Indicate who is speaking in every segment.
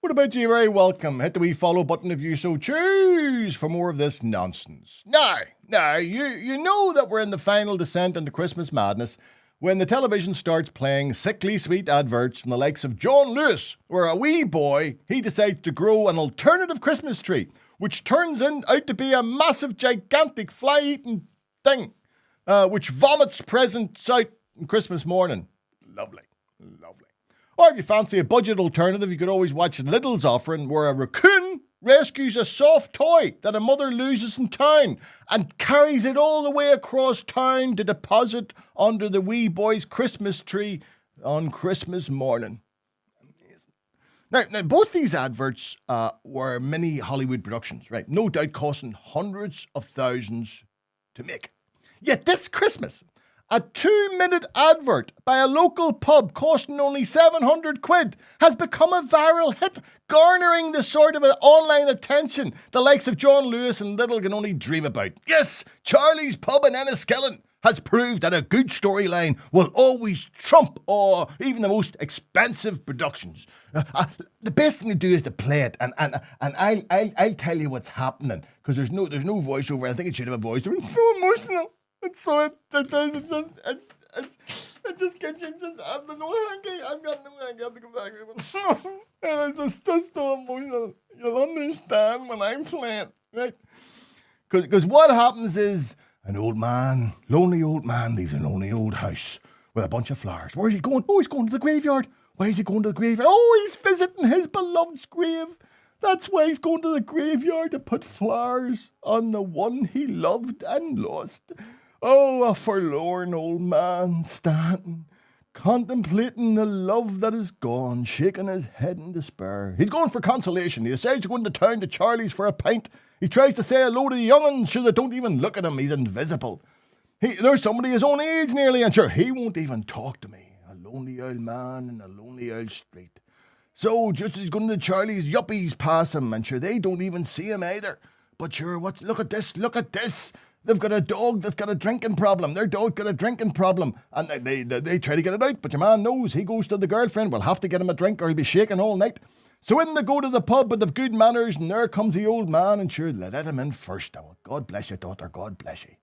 Speaker 1: What about you? Very welcome. Hit the wee follow button if you so choose for more of this nonsense. Now, you know that we're in the final descent into Christmas madness when the television starts playing sickly sweet adverts from the likes of John Lewis, where a wee boy, he decides to grow an alternative Christmas tree, which turns out to be a massive, gigantic, fly-eating thing, which vomits presents out on Christmas morning. Lovely. Or if you fancy a budget alternative, you could always watch Lidl's offering, where a raccoon rescues a soft toy that a mother loses in town and carries it all the way across town to deposit under the wee boy's Christmas tree on Christmas morning. Amazing. Now, both these adverts were mini Hollywood productions, right? No doubt costing hundreds of thousands to make. Yet this Christmas, a 2-minute advert by a local pub costing only 700 quid has become a viral hit, garnering the sort of online attention the likes of John Lewis and Lidl can only dream about. Yes, Charlie's Pub in Enniskillen has proved that a good storyline will always trump even the most expensive productions. The best thing to do is to play it, and I'll tell you what's happening, because there's no voiceover. I think it should have a voiceover. It's so emotional. It's so it just gets you. I'm got no hanky. To come back. And it's just so emotional. You'll understand when I'm playing, right? Because what happens is an old man, lonely old man, leaves a lonely old house with a bunch of flowers. Where's he going? Oh, he's going to the graveyard. Why is he going to the graveyard? Oh, he's visiting his beloved's grave. That's why he's going to the graveyard, to put flowers on the one he loved and lost. Oh, a forlorn old man standing, contemplating the love that is gone, shaking his head in despair. He's going for consolation. He decides to go into town to Charlie's for a pint. He tries to say hello to the young'uns, sure they don't even look at him. He's invisible. There's somebody his own age nearly, and sure, he won't even talk to me. A lonely old man in a lonely old street. So just as he's going to Charlie's, yuppies pass him, and sure, they don't even see him either. But sure, look at this. They've got a dog that's got a drinking problem. Their dog got a drinking problem. And they try to get it out. But your man knows he goes to the girlfriend. We'll have to get him a drink or he'll be shaking all night. So in they go to the pub with the good manners. And there comes the old man. And sure, let him in first. Now, God bless you, daughter. God bless you.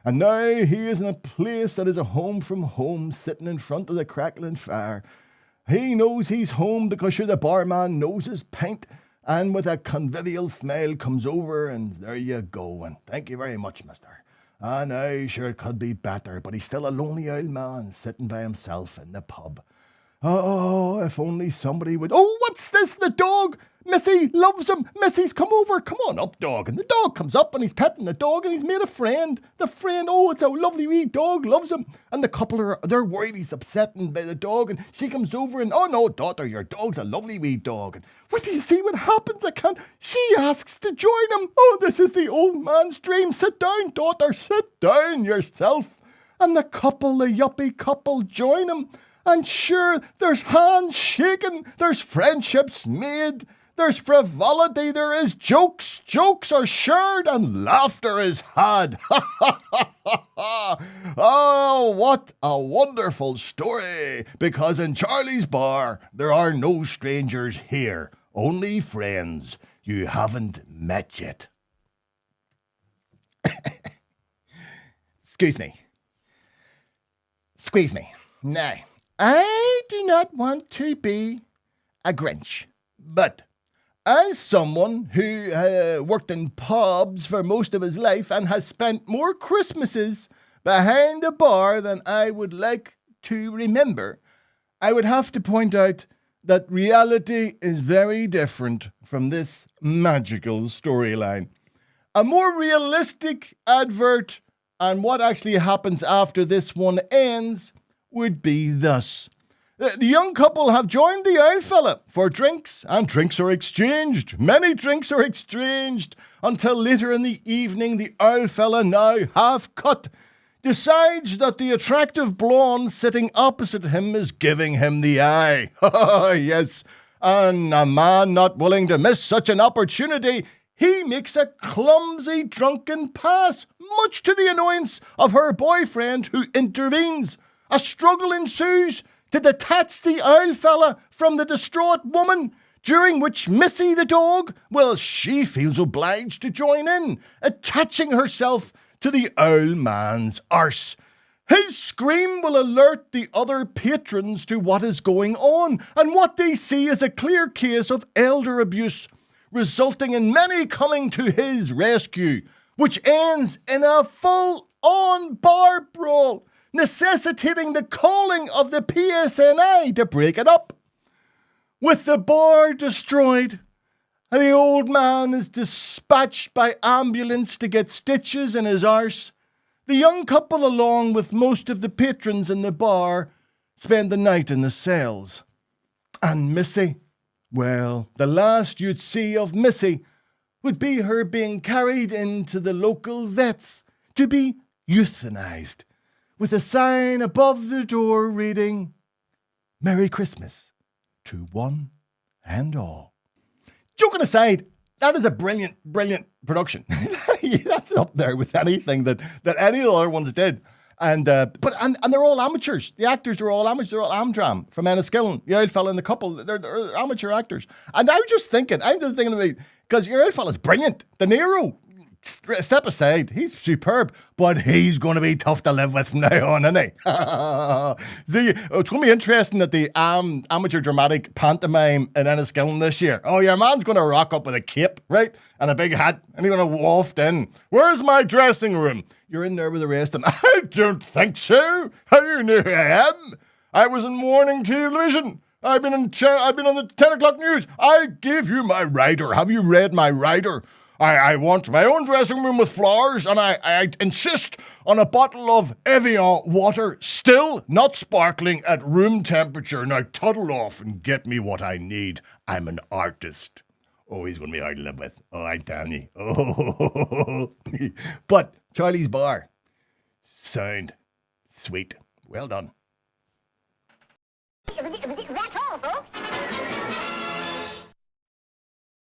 Speaker 1: And now he is in a place that is a home from home, sitting in front of the crackling fire. He knows he's home because sure, the barman knows his pint. And with a convivial smile comes over, and there you go. And thank you very much, mister. Now, sure, it could be better, but he's still a lonely old man sitting by himself in the pub. Oh, if only somebody would... Oh, what's this? The dog! Missy loves him. Missy's come over. Come on up, dog. And the dog comes up and he's petting the dog and he's made a friend. The friend, oh, it's a lovely wee dog, loves him. And the couple they're worried he's upsetting by the dog. And she comes over and, oh no, daughter, your dog's a lovely wee dog. And what do you see what happens? She asks to join him. Oh, this is the old man's dream. Sit down, daughter, sit down yourself. And the yuppie couple join him. And sure, there's hands shaking, there's friendships made, there's frivolity, there is jokes are shared, and laughter is had. Oh, what a wonderful story, because in Charlie's Bar, there are no strangers here, only friends you haven't met yet. Excuse me. Squeeze me. Now, I do not want to be a Grinch, but as someone who worked in pubs for most of his life and has spent more Christmases behind a bar than I would like to remember, I would have to point out that reality is very different from this magical storyline. A more realistic advert and what actually happens after this one ends would be thus. The young couple have joined the old fella for drinks, and drinks are exchanged. Many drinks are exchanged until later in the evening the old fella, now half cut, decides that the attractive blonde sitting opposite him is giving him the eye. Yes, and a man not willing to miss such an opportunity, he makes a clumsy drunken pass, much to the annoyance of her boyfriend, who intervenes. A struggle ensues to detach the old fella from the distraught woman, during which Missy the dog, well, she feels obliged to join in, attaching herself to the old man's arse. His scream will alert the other patrons to what is going on, and what they see is a clear case of elder abuse, resulting in many coming to his rescue, which ends in a full-on bar brawl, necessitating the calling of the PSNI to break it up. With the bar destroyed, the old man is dispatched by ambulance to get stitches in his arse. The young couple, along with most of the patrons in the bar, spend the night in the cells. And Missy, well, the last you'd see of Missy would be her being carried into the local vets to be euthanized, with a sign above the door reading, "Merry Christmas to one and all." Joking aside, that is a brilliant, brilliant production. That's up there with anything that any of the other ones did. And they're all amateurs. The actors are all amateurs. They're all Amdram from Enniskillen. The old fella and the couple, they're amateur actors. And I'm just thinking, because your old fella's brilliant. De Niro, step aside, he's superb, but he's going to be tough to live with from now on, isn't he? It's going to be interesting at the amateur dramatic pantomime in Enniskillen this year. Oh, your man's going to rock up with a cape, right? And a big hat, and he's going to waft in. "Where's my dressing room?" You're in there with the rest of them. "I don't think so. How do you know who I am? I was in morning television. I've been on the 10 o'clock news. I gave you my rider. Have you read my rider? I want my own dressing room with flowers, and I insist on a bottle of Evian water, still not sparkling, at room temperature. Now toddle off and get me what I need. I'm an artist." Oh, he's going to be hard to live with. Oh, I tell you. Oh, but Charlie's Bar, sound, sweet, well done.